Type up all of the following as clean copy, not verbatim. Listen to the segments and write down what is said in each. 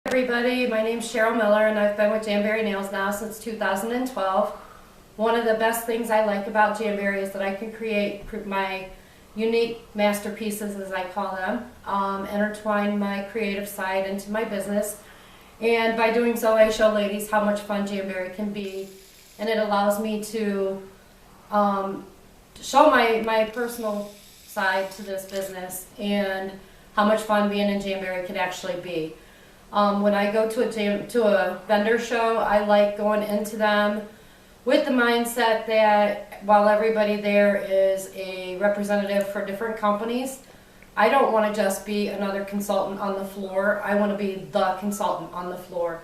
Everybody, my name's Cheryl Miller and I've been with Jamberry Nails now since 2012. One of the best things I like about Jamberry is that I can create my unique masterpieces, as I call them, intertwine my creative side into my business, and by doing so I show ladies how much fun Jamberry can be, and it allows me to show my personal side to this business and how much fun being in Jamberry can actually be. When I go to a vendor show, I like going into them with the mindset that while everybody there is a representative for different companies, I don't want to just be another consultant on the floor. I want to be the consultant on the floor.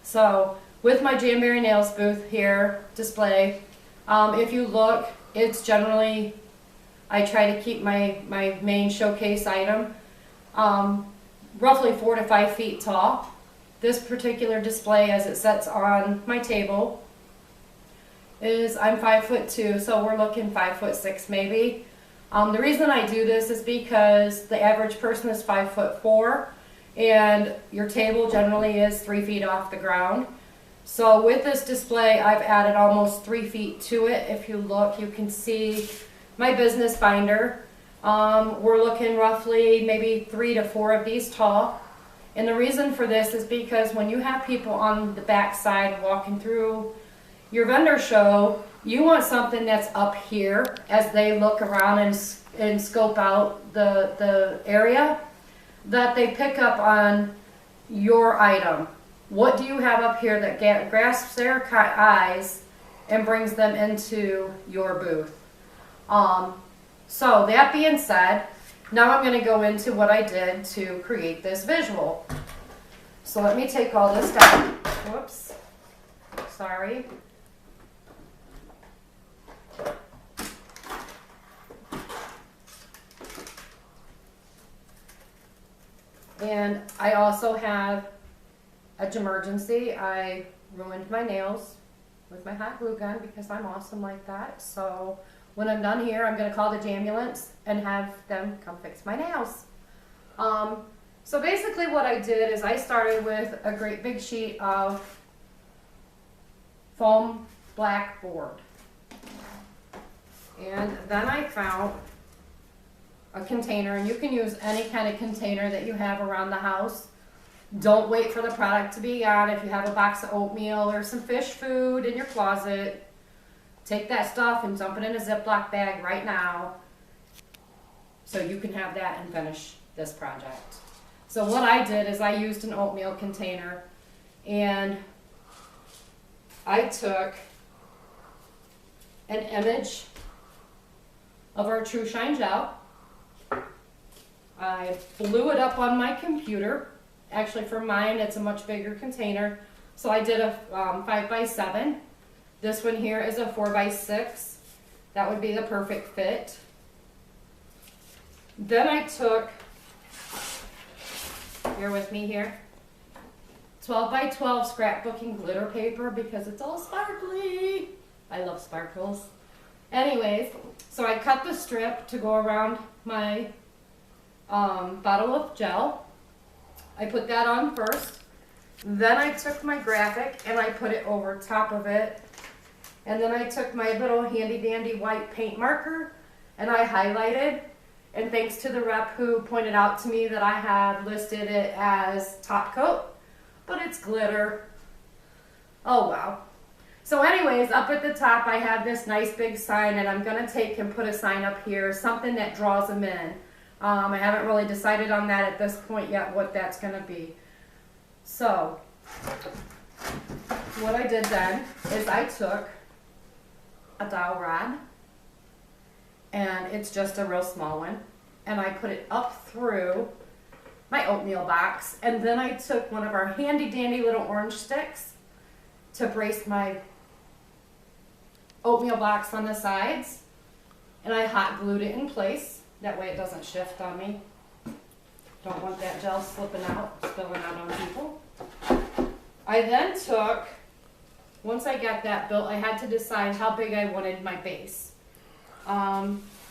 So with my Jamberry Nails booth here display, if you look, it's generally, I try to keep my main showcase item roughly 4 to 5 feet tall. This particular display, as it sits on my table, I'm 5'2", so we're looking 5'6" maybe. The reason I do this is because the average person is 5'4", and your table generally is 3 feet off the ground. So with this display, I've added almost 3 feet to it. If you look, you can see my business binder. We're looking roughly maybe 3 to 4 of these tall. And the reason for this is because when you have people on the back side walking through your vendor show, you want something that's up here as they look around and scope out the area, that they pick up on your item. What do you have up here that grasps their eyes and brings them into your booth? So that being said, now I'm going to go into what I did to create this visual. So let me take all this down. Whoops. Sorry. And I also have a Jamberry. I ruined my nails with my hot glue gun because I'm awesome like that. So when I'm done here, I'm going to call the Jamulants and have them come fix my nails. So basically what I did is I started with a great big sheet of foam black board. And then I found a container, and you can use any kind of container that you have around the house. Don't wait for the product to be on. If you have a box of oatmeal or some fish food in your closet, take that stuff and dump it in a Ziploc bag right now so you can have that and finish this project. So what I did is I used an oatmeal container, and I took an image of our True Shine gel. I blew it up on my computer. Actually, for mine, it's a much bigger container. So I did a 5x7. This one here is a 4x6. That would be the perfect fit. Then I took, bear with me here, 12x12 scrapbooking glitter paper because it's all sparkly. I love sparkles. Anyways, so I cut the strip to go around my bottle of gel. I put that on first. Then I took my graphic and I put it over top of it. And then I took my little handy dandy white paint marker and I highlighted. And thanks to the rep who pointed out to me that I had listed it as top coat, but it's glitter. Oh wow. So anyways, up at the top I have this nice big sign, and I'm gonna take and put a sign up here, something that draws them in. I haven't really decided on that at this point yet, what that's gonna be. So what I did then is I took a dowel rod, and it's just a real small one, and I put it up through my oatmeal box, and then I took one of our handy dandy little orange sticks to brace my oatmeal box on the sides, and I hot glued it in place. That way it doesn't shift on me. Don't want that gel slipping out, spilling out on people. I then took, once I got that built, I had to decide how big I wanted my base.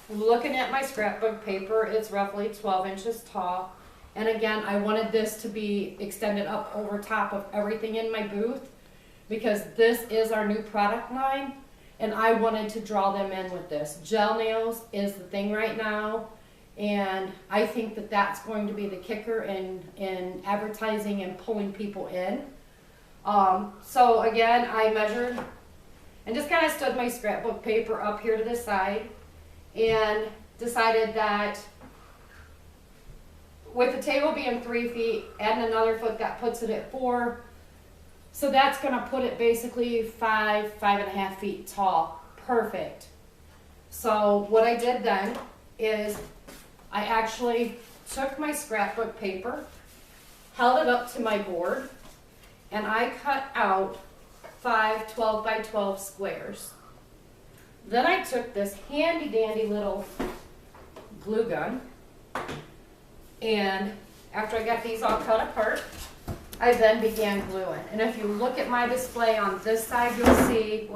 Looking at my scrapbook paper, it's roughly 12 inches tall, And again, I wanted this to be extended up over top of everything in my booth because this is our new product line and I wanted to draw them in with this. Gel nails is the thing right now, and I think that that's going to be the kicker in advertising and pulling people in. So again, I measured and just kind of stood my scrapbook paper up here to the side and decided that with the table being 3 feet, adding another foot, that puts it at 4. So that's gonna put it basically 5.5 feet tall. Perfect. So what I did then is I actually took my scrapbook paper, held it up to my board, and I cut out 5 12 by 12 squares. Then I took this handy dandy little glue gun, and after I got these all cut apart, I then began gluing. And if you look at my display on this side, you'll see,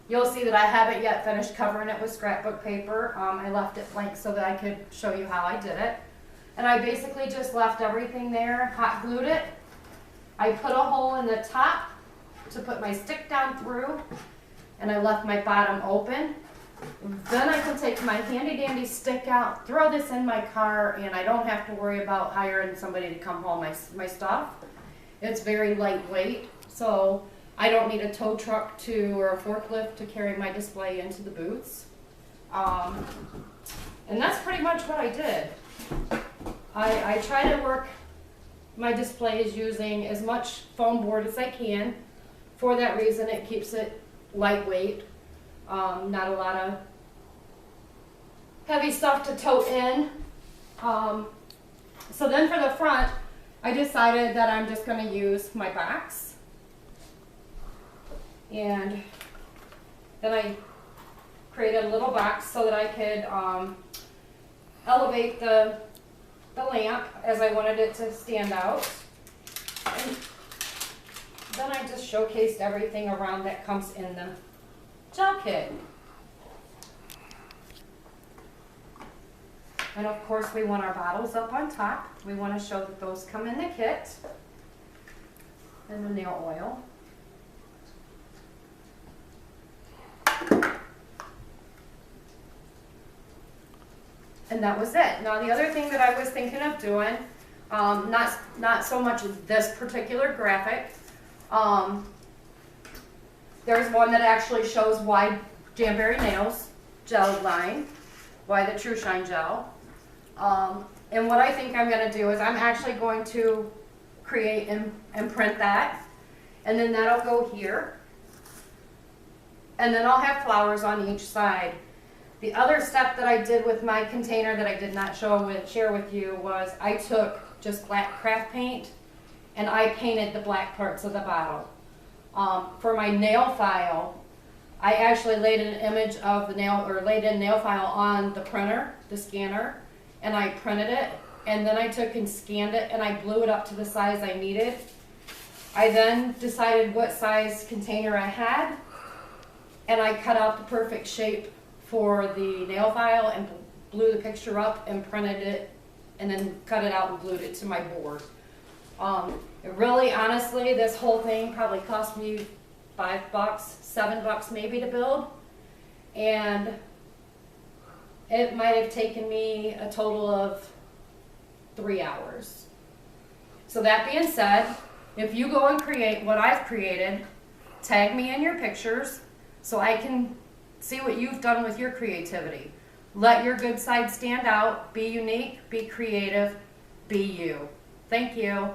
you'll see that I haven't yet finished covering it with scrapbook paper. I left it blank so that I could show you how I did it. And I basically just left everything there, hot glued it. I put a hole in the top to put my stick down through, and I left my bottom open. Then I can take my handy dandy stick out, throw this in my car, and I don't have to worry about hiring somebody to come haul my stuff. It's very lightweight, so I don't need a tow truck or a forklift to carry my display into the booths. And that's pretty much what I did. I try to work my displays using as much foam board as I can. For that reason, it keeps it lightweight. Not a lot of heavy stuff to tote in. So then for the front, I decided that I'm just going to use my box. And then I created a little box so that I could elevate the lamp as I wanted it to stand out. And then I just showcased everything around that comes in the gel kit. And of course we want our bottles up on top. We want to show that those come in the kit. And the nail oil. And that was it. Now the other thing that I was thinking of doing, not so much this particular graphic, there's one that actually shows why Jamberry nails gel line, why the True Shine gel. And what I think I'm going to do is I'm actually going to create and print that, and then that'll go here. And then I'll have flowers on each side. The other step that I did with my container that I did not share with you was I took just black craft paint and I painted the black parts of the bottle. For my nail file, I actually laid an image of the nail, or laid a nail file on the printer, the scanner, and I printed it, and then I took and scanned it and I blew it up to the size I needed. I then decided what size container I had, and I cut out the perfect shape for the nail file and blew the picture up and printed it and then cut it out and glued it to my board. It really, honestly, this whole thing probably cost me $5, $7 maybe to build, and it might have taken me a total of 3 hours. So that being said, if you go and create what I've created, tag me in your pictures so I can see what you've done with your creativity. Let your good side stand out, be unique, be creative, be you. Thank you.